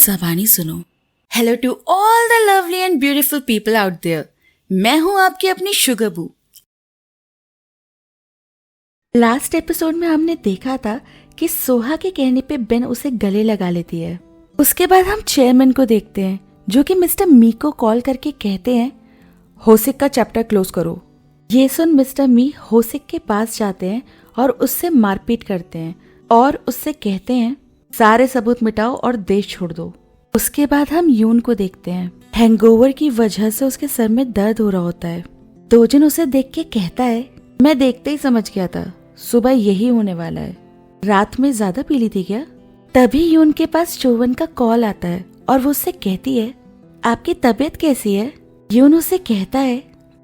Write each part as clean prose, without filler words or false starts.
ज़बानी सुनो। Hello to all the lovely and beautiful people out there. मैं हूं आपकी अपनी शुगरबू। लास्ट एपिसोड में हमने देखा था कि सोहा के कहने पे बेन उसे गले लगा लेती है। उसके बाद हम चेयरमैन को देखते हैं जो कि मिस्टर मी को कॉल करके कहते हैं होसिक का चैप्टर क्लोज करो। ये सुन मिस्टर मी होसिक के पास जाते हैं और उससे मारपीट करते हैं और उससे कहते हैं सारे सबूत मिटाओ और देश छोड़ दो। उसके बाद हम यून को देखते हैं। हैंगओवर की वजह से उसके सर में दर्द हो रहा होता है। दोजिन उसे देख के कहता है मैं देखते ही समझ गया था, सुबह यही होने वाला है। रात में ज्यादा पी ली थी क्या? तभी यून के पास चोवन का कॉल आता है और वो उससे कहती है आपकी तबीयत कैसी है? यून उसे कहता है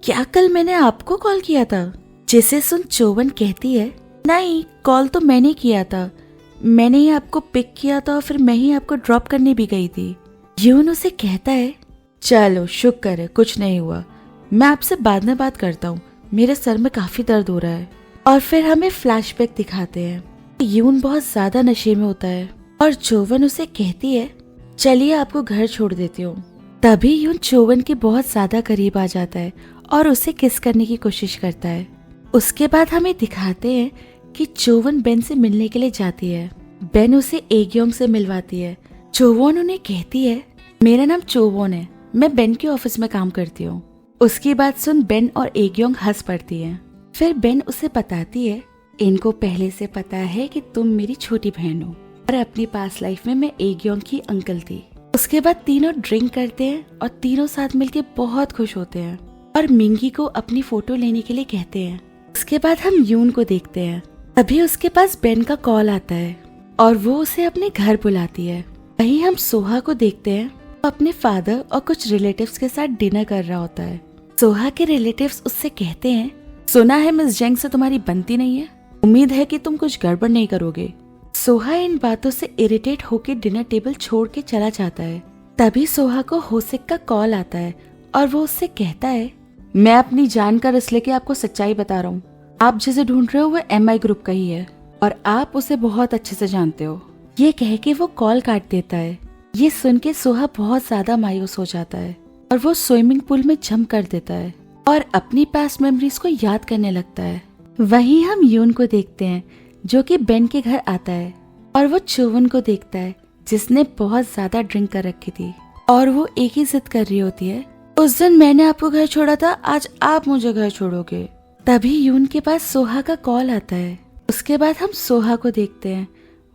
क्या कल मैंने आपको कॉल किया था? जिसे सुन चोवन कहती है नहीं, कॉल तो मैंने किया था, मैंने ही आपको पिक किया था और फिर मैं ही आपको ड्रॉप करने भी गई थी। यून उसे कहता है चलो शुक्र है कुछ नहीं हुआ, मैं आपसे बाद में बात करता हूँ, मेरे सर में काफी दर्द हो रहा है। और फिर हमें फ्लैशबैक दिखाते हैं। यून बहुत ज्यादा नशे में होता है और चोवन उसे कहती है चलिए आपको घर छोड़ देती हूँ। तभी यून चोवन के बहुत ज्यादा करीब आ जाता है और उसे किस करने की कोशिश करता है। उसके बाद हमें दिखाते हैं कि चोवन बेन से मिलने के लिए जाती है। बेन उसे एग्योंग से मिलवाती है। चोवन उन्हें कहती है मेरा नाम चोवन है, मैं बेन के ऑफिस में काम करती हूँ। उसकी बात सुन बेन और एग्योंग हंस पड़ती है। फिर बेन उसे बताती है इनको पहले से पता है कि तुम मेरी छोटी बहन हो और अपनी पास्ट लाइफ में मैं एग्योंग की अंकल थी। उसके बाद तीनों ड्रिंक करते हैं और तीनों साथ मिलके बहुत खुश होते हैं और मिंगी को अपनी फोटो लेने के लिए कहते हैं। उसके बाद हम यून को देखते हैं। तभी उसके पास बेन का कॉल आता है और वो उसे अपने घर बुलाती है। वहीं हम सोहा को देखते हैं, वो अपने फादर और कुछ रिलेटिव्स के साथ डिनर कर रहा होता है। सोहा के रिलेटिव्स उससे कहते हैं सुना है मिस जेंग से तुम्हारी बनती नहीं है, उम्मीद है कि तुम कुछ गड़बड़ नहीं करोगे। सोहा इन बातों से इरिटेट होकर डिनर टेबल छोड़ के चला जाता है। तभी सोहा को होसिक का कॉल आता है और वो उससे कहता है मैं अपनी जान का रिस्क लेके आपको सच्चाई बता रहा हूँ, आप जिसे ढूंढ रहे हो वो MI ग्रुप का ही है और आप उसे बहुत अच्छे से जानते हो। ये कह के वो कॉल काट देता है। ये सुन के सोहा बहुत ज्यादा मायूस हो जाता है और वो स्विमिंग पूल में जंप कर देता है और अपनी पास्ट मेमोरीज को याद करने लगता है। वहीं हम यून को देखते हैं जो कि बेन के घर आता है और वो चोवन को देखता है जिसने बहुत ज्यादा ड्रिंक कर रखी थी और वो एक ही जिद कर रही होती है उस दिन मैंने आपको घर छोड़ा था, आज आप मुझे घर छोड़ोगे। तभी यून के पास सोहा का कॉल आता है। उसके बाद हम सोहा को देखते हैं,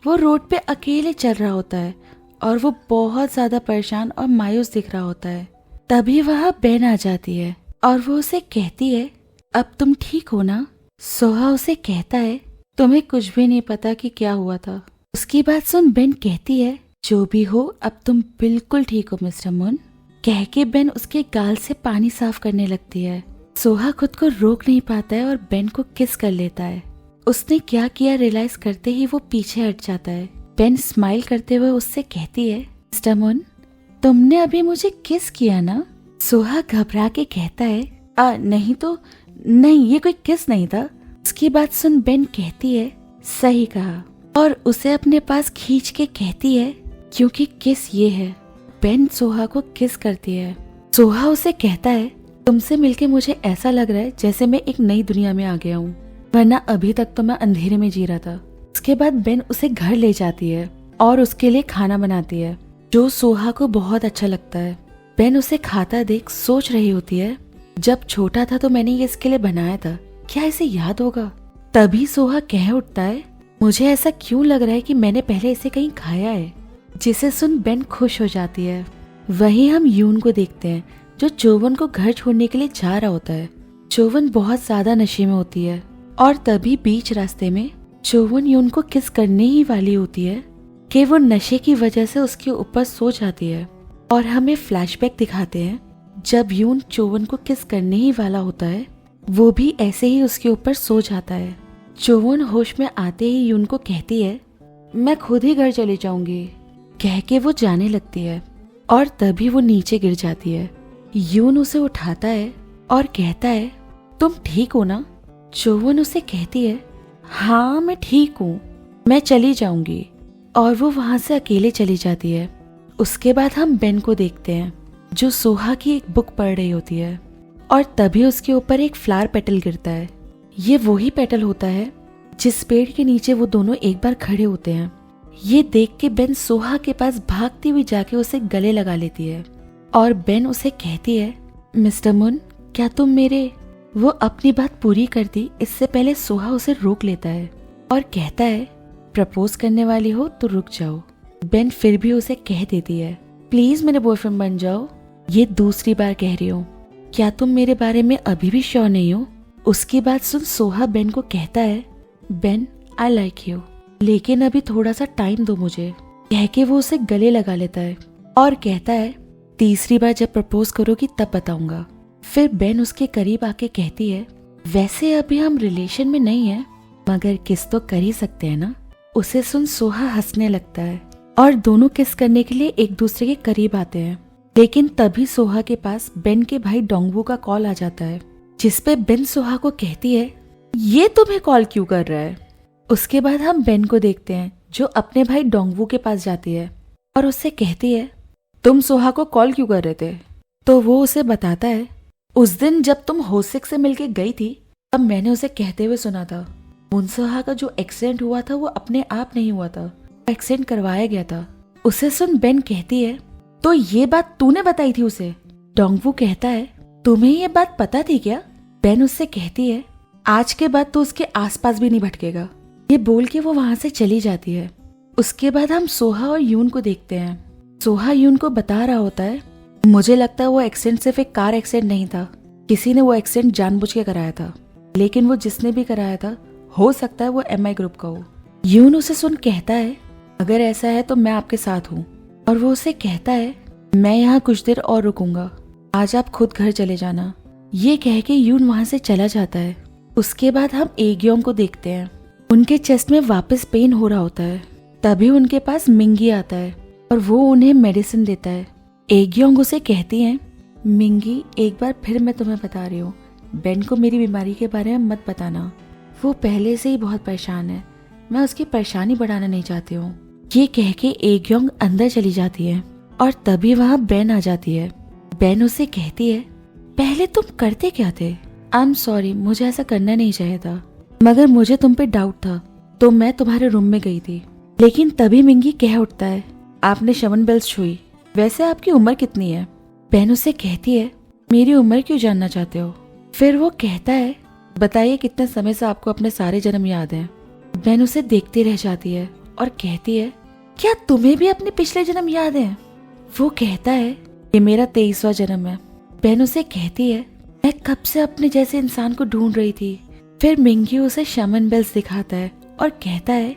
वो रोड पे अकेले चल रहा होता है और वो बहुत ज्यादा परेशान और मायूस दिख रहा होता है। तभी वहाँ बेन आ जाती है और वो उसे कहती है अब तुम ठीक हो ना? सोहा उसे कहता है तुम्हें कुछ भी नहीं पता कि क्या हुआ था। उसकी बात सुन बेन कहती है जो भी हो अब तुम बिल्कुल ठीक हो मिस्टर मून। कह के बेन उसके गाल से पानी साफ करने लगती है। सोहा खुद को रोक नहीं पाता है और बेन को किस कर लेता है। उसने क्या किया रियलाइज करते ही वो पीछे हट जाता है। बेन स्माइल करते हुए उससे कहती है मिस्टर मून तुमने अभी मुझे किस किया ना? सोहा घबरा के कहता है नहीं तो नहीं, ये कोई किस नहीं था। उसकी बात सुन बेन कहती है सही कहा और उसे अपने पास खींच के कहती है क्योंकि किस ये है। बेन सोहा को किस करती है। सोहा उसे कहता है तुमसे मिलके मुझे ऐसा लग रहा है जैसे मैं एक नई दुनिया में आ गया हूँ, वरना अभी तक तो मैं अंधेरे में जी रहा था। उसके बाद बेन उसे घर ले जाती है और उसके लिए खाना बनाती है जो सोहा को बहुत अच्छा लगता है। बेन उसे खाता देख सोच रही होती है जब छोटा था तो मैंने ये इसके लिए बनाया था, क्या इसे याद होगा? तभी सोहा कह उठता है मुझे ऐसा क्यों लग रहा है कि मैंने पहले इसे कहीं खाया है। जिसे सुन बेन खुश हो जाती है। वहीं हम यून को देखते हैं जो चोवन को घर छोड़ने के लिए जा रहा होता है। चोवन बहुत ज्यादा नशे में होती है और तभी बीच रास्ते में चोवन यून को किस करने ही वाली होती है कि वो नशे की वजह से उसके ऊपर सो जाती है और हमें फ्लैशबैक दिखाते हैं जब यून चोवन को किस करने ही वाला होता है वो भी ऐसे ही उसके ऊपर सो जाता है। चोवन होश में आते ही यून को कहती है मैं खुद ही घर चली जाऊंगी। कह के वो जाने लगती है और तभी वो नीचे गिर जाती है। यून उसे उठाता है और कहता है तुम ठीक हो ना? चोवन उसे कहती है हाँ मैं ठीक हूँ, मैं चली जाऊंगी। और वो वहां से अकेले चली जाती है। उसके बाद हम बेन को देखते हैं जो सोहा की एक बुक पढ़ रही होती है और तभी उसके ऊपर एक फ्लावर पेटल गिरता है। ये वही पेटल होता है जिस पेड़ के नीचे वो दोनों एक बार खड़े होते हैं। ये देख के बेन सोहा के पास भागती हुई जाके उसे गले लगा लेती है और बेन उसे कहती है, मिस्टर मुन, क्या तुम मेरे। वो अपनी बात पूरी करती इससे पहले सोहा उसे रोक लेता है और कहता है, प्रपोज करने वाली हो तो रुक जाओ। बेन फिर भी उसे कह देती है, प्लीज मेरे बॉयफ्रेंड बन जाओ। ये दूसरी बार कह रही हूँ, क्या तुम मेरे बारे में अभी भी श्योर नहीं हो। उसकी बात सुन सोहा बेन को कहता है, बेन आई लाइक यू, लेकिन अभी थोड़ा सा टाइम दो मुझे। कह के वो उसे गले लगा लेता है और कहता है, तीसरी बार जब प्रपोज करोगी तब बताऊंगा। फिर बेन उसके करीब आके कहती है, वैसे अभी हम रिलेशन में नहीं है, मगर किस तो कर ही सकते हैं ना। उसे सुन सोहा हंसने लगता है और दोनों किस करने के लिए एक दूसरे के करीब आते हैं। लेकिन तभी सोहा के पास बेन के भाई डोंगवू का कॉल आ जाता है, जिसपे बेन सोहा को कहती है, ये तुम्हें कॉल क्यों कर रहा है। उसके बाद हम बेन को देखते हैं जो अपने भाई डोंगवू के पास जाती है और उससे कहती है, तुम सोहा को कॉल क्यों कर रहे थे। तो वो उसे बताता है, उस दिन जब तुम होसिक से मिलके गई थी तब मैंने उसे कहते हुए सुना था, मुनसोहा का जो एक्सीडेंट हुआ था वो अपने आप नहीं हुआ था, एक्सीडेंट करवाया गया था। उसे सुन बेन कहती है, तो ये बात तूने बताई थी उसे। डोंगवू कहता है, तुम्हें ये बात पता थी क्या। बेन उससे कहती है, आज के बाद तो उसके आसपास भी नहीं भटकेगा। ये बोल के वो वहां से चली जाती है। उसके बाद हम सोहा और यून को देखते हैं। सोहा यून को बता रहा होता है, मुझे लगता है वो एक्सीडेंट सिर्फ एक कार एक्सीडेंट नहीं था, किसी ने वो एक्सीडेंट जानबूझ के कराया था, लेकिन वो जिसने भी कराया था हो सकता है वो MI ग्रुप का हो। यून उसे सुन कहता है, अगर ऐसा है तो मैं आपके साथ हूँ। और वो उसे कहता है, मैं यहाँ कुछ देर और रुकूंगा, आज आप खुद घर चले जाना। ये कह के यून वहाँ से चला जाता है। उसके बाद हम एग्योंग को देखते हैं। उनके चेस्ट में वापस पेन हो रहा होता है। तभी उनके पास मिंगी आता है और वो उन्हें मेडिसिन देता है। एग्योंग उसे कहती है, मिंगी एक बार फिर मैं तुम्हें बता रही हूँ, बेन को मेरी बीमारी के बारे में मत बताना। वो पहले से ही बहुत परेशान है, मैं उसकी परेशानी बढ़ाना नहीं चाहती हूँ। ये कह के एग्योंग अंदर चली जाती है और तभी वहाँ बेन आ जाती है। बेन उसे कहती है, पहले तुम करते क्या थे। आई एम सॉरी, मुझे ऐसा करना नहीं चाहिए था, मगर मुझे तुम पे डाउट था तो मैं तुम्हारे रूम में गई थी। लेकिन तभी मिंगी कह उठता है, आपने शवन बेल्स छुई, वैसे आपकी उम्र कितनी है। बेन उसे कहती है, मेरी उम्र क्यों जानना चाहते हो। फिर वो कहता है, बताइए कितने समय से आपको अपने सारे जन्म याद हैं। बेन उसे देखती रह जाती है और कहती है, क्या तुम्हें भी अपने पिछले जन्म याद हैं। वो कहता है, ये मेरा 23वां जन्म है। बेन उसे कहती है, मैं कब से अपने जैसे इंसान को ढूंढ रही थी। फिर मिंगी उसे शमन बेल्स दिखाता है और कहता है,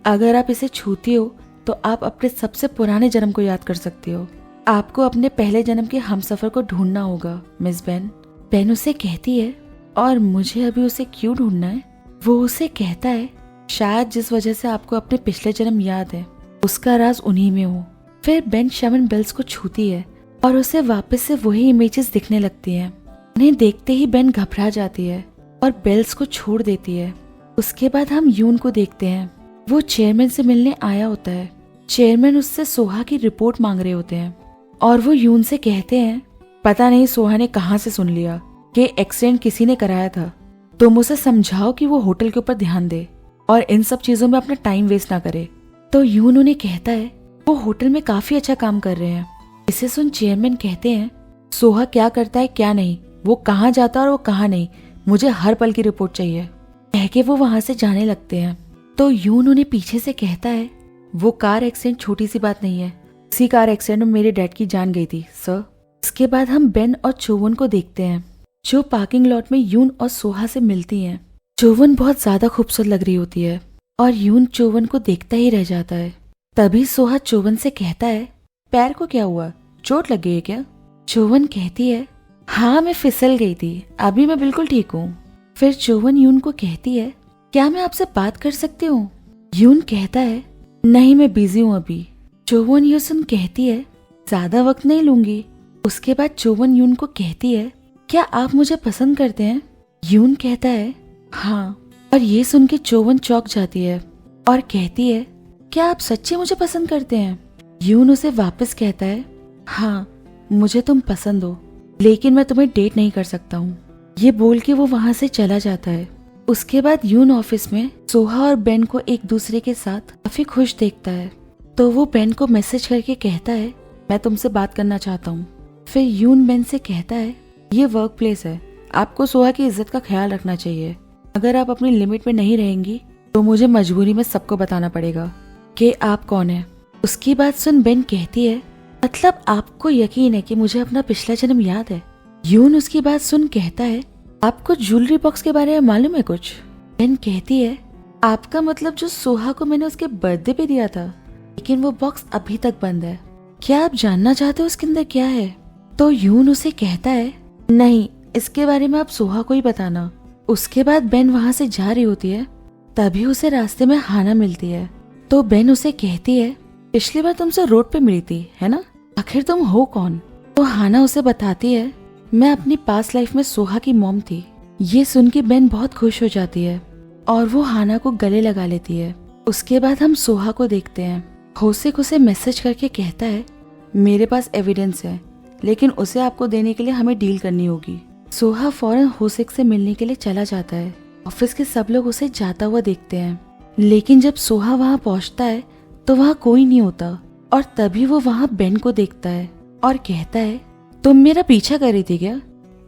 अगर आप इसे छूती हो तो आप अपने सबसे पुराने जन्म को याद कर सकती हो। आपको अपने पहले जन्म के हमसफर को ढूंढना होगा मिस बेन। बेन उसे कहती है, और मुझे अभी उसे क्यों ढूंढना है। वो उसे कहता है, शायद जिस वजह से आपको अपने पिछले जन्म याद है उसका राज उन्हीं में हो। फिर बेन शमन बेल्स को छूती है और उसे वापस से वही इमेजेस दिखने लगती हैं। उन्हें देखते ही बेन घबरा जाती है और बेल्स को छोड़ देती है। उसके बाद हम यून को देखते हैं। वो चेयरमैन से मिलने आया होता है। चेयरमैन उससे सोहा की रिपोर्ट मांग रहे होते हैं और वो यून से कहते हैं, पता नहीं सोहा ने कहाँ से सुन लिया कि एक्सीडेंट किसी ने कराया था। तुम उसे समझाओ कि वो होटल के ऊपर ध्यान दे और इन सब चीजों में अपना टाइम वेस्ट ना करे। तो यून उन्हें कहता है, वो होटल में काफी अच्छा काम कर रहे हैं। इसे सुन चेयरमैन कहते हैं, सोहा क्या करता है क्या नहीं, वो कहाँ जाता है और वो कहाँ नहीं, मुझे हर पल की रिपोर्ट चाहिए। कह के वो वहां से जाने लगते हैं। तो यून उन्हें पीछे से कहता है, वो कार एक्सीडेंट छोटी सी बात नहीं है, उसी कार एक्सीडेंट में मेरे डैड की जान गई थी सर। इसके बाद हम बेन और चोवन को देखते हैं जो पार्किंग लॉट में यून और सोहा से मिलती हैं। चोवन बहुत ज्यादा खूबसूरत लग रही होती है और यून चोवन को देखता ही रह जाता है। तभी सोहा चोवन से कहता है, पैर को क्या हुआ, चोट लग गई है क्या। चोवन कहती है, हाँ मैं फिसल गई थी, अभी मैं बिल्कुल ठीक हूँ। फिर चोवन यून को कहती है, क्या मैं आपसे बात कर सकती हूँ। यून कहता है, नहीं मैं बिजी हूँ अभी। चोवन ये सुन कहती है, ज्यादा वक्त नहीं लूंगी। उसके बाद चोवन यून को कहती है, क्या आप मुझे पसंद करते हैं। यून कहता है, हाँ। और ये सुन के चोवन चौंक जाती है और कहती है, क्या आप सच्ची मुझे पसंद करते हैं। यून उसे वापस कहता है, हाँ मुझे तुम पसंद हो, लेकिन मैं तुम्हें डेट नहीं कर सकता हूँ। ये बोल के वो वहाँ से चला जाता है। उसके बाद यून ऑफिस में सोहा और बेन को एक दूसरे के साथ काफी खुश देखता है, तो वो बेन को मैसेज करके कहता है, मैं तुमसे बात करना चाहता हूँ। फिर यून बेन से कहता है, ये वर्क प्लेस है, आपको सोहा की इज्जत का ख्याल रखना चाहिए। अगर आप अपनी लिमिट में नहीं रहेंगी तो मुझे मजबूरी में सबको बताना पड़ेगा कि आप कौन है। उसकी बात सुन बेन कहती है, मतलब आपको यकीन है कि मुझे अपना पिछला जन्म याद है? यून उसकी बात सुन कहता है, आपको ज्वेलरी बॉक्स के बारे में मालूम है कुछ? बेन कहती है, आपका मतलब जो सोहा को मैंने उसके बर्थडे पे दिया था, लेकिन वो बॉक्स अभी तक बंद है। क्या आप जानना चाहते हो उसके अंदर क्या है? तो यून उसे कहता है, नहीं, इसके बारे में आप सोहा को ही बताना। उसके बाद बेन वहाँ से जा रही होती है, तभी उसे रास्ते में हाना मिलती है। तो बेन उसे कहती है, पिछली बार तुमसे रोड पे मिली थी है ना, आखिर तुम हो कौन? तो हाना उसे बताती है, मैं अपनी पास्ट लाइफ में सोहा की मॉम थी। ये सुन के बेन बहुत खुश हो जाती है और वो हाना को गले लगा लेती है। उसके बाद हम सोहा को देखते हैं। होसिक उसे मैसेज करके कहता है, मेरे पास एविडेंस है, लेकिन उसे आपको देने के लिए हमें डील करनी होगी। सोहा फौरन होसिक से मिलने के लिए चला जाता है। ऑफिस के सब लोग उसे जाता हुआ देखते हैं, लेकिन जब सोहा वहाँ पहुँचता है तो वहाँ कोई नहीं होता। और तभी वो वहाँ बेन को देखता है और कहता है, तुम मेरा पीछा कर रही थी क्या?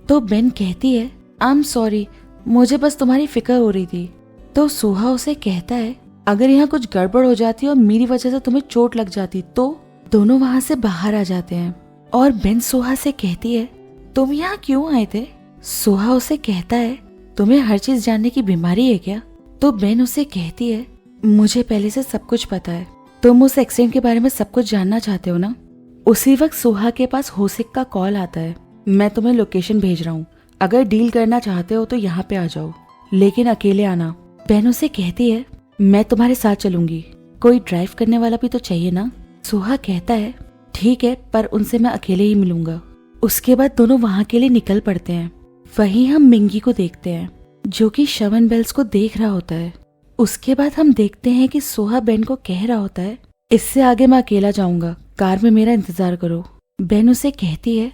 तो बेन कहती है, आई एम सॉरी, मुझे बस तुम्हारी फिक्र हो रही थी। तो सोहा उसे कहता है, अगर यहाँ कुछ गड़बड़ हो जाती और मेरी वजह से तुम्हें चोट लग जाती तो? दोनों वहाँ से बाहर आ जाते हैं और बेन सोहा से कहती है, तुम यहाँ क्यों आए थे? सोहा उसे कहता है, तुम्हें हर चीज जानने की बीमारी है क्या? तो बेन उसे कहती है, मुझे पहले से सब कुछ पता है, तुम उस एक्सीडेंट के बारे में सब कुछ जानना चाहते हो ना? उसी वक्त सोहा के पास होसिक का कॉल आता है, मैं तुम्हें लोकेशन भेज रहा हूँ, अगर डील करना चाहते हो तो यहाँ पे आ जाओ, लेकिन अकेले आना। बेन उसे कहती है, मैं तुम्हारे साथ चलूंगी, कोई ड्राइव करने वाला भी तो चाहिए ना? सोहा कहता है, ठीक है, पर उनसे मैं अकेले ही मिलूंगा। उसके बाद दोनों वहाँ के लिए निकल पड़ते हैं। वहीं हम मिंगी को देखते हैं, जो कि शवन बेल्स को देख रहा होता है। उसके बाद हम देखते हैं कि सोहा बेन को कह रहा होता है, इससे आगे मैं अकेला जाऊंगा, कार में मेरा इंतजार करो। बेन उसे कहती है,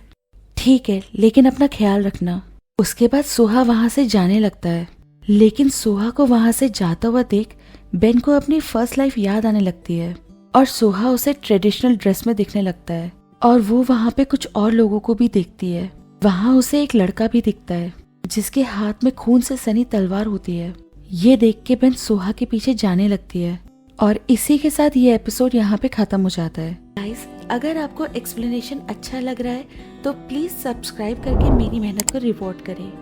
ठीक है, लेकिन अपना ख्याल रखना। उसके बाद सोहा वहाँ से जाने लगता है, लेकिन सोहा को वहाँ से जाता हुआ देख बेन को अपनी फर्स्ट लाइफ याद आने लगती है और सोहा उसे ट्रेडिशनल ड्रेस में दिखने लगता है और वो वहाँ पे कुछ और लोगों को भी देखती है। वहाँ उसे एक लड़का भी दिखता है जिसके हाथ में खून से सनी तलवार होती है। ये देख के बेन सोहा के पीछे जाने लगती है और इसी के साथ ये एपिसोड यहाँ पे खत्म हो जाता है। गाइस, अगर आपको एक्सप्लेनेशन अच्छा लग रहा है तो प्लीज सब्सक्राइब करके मेरी मेहनत को रिवॉर्ड करें।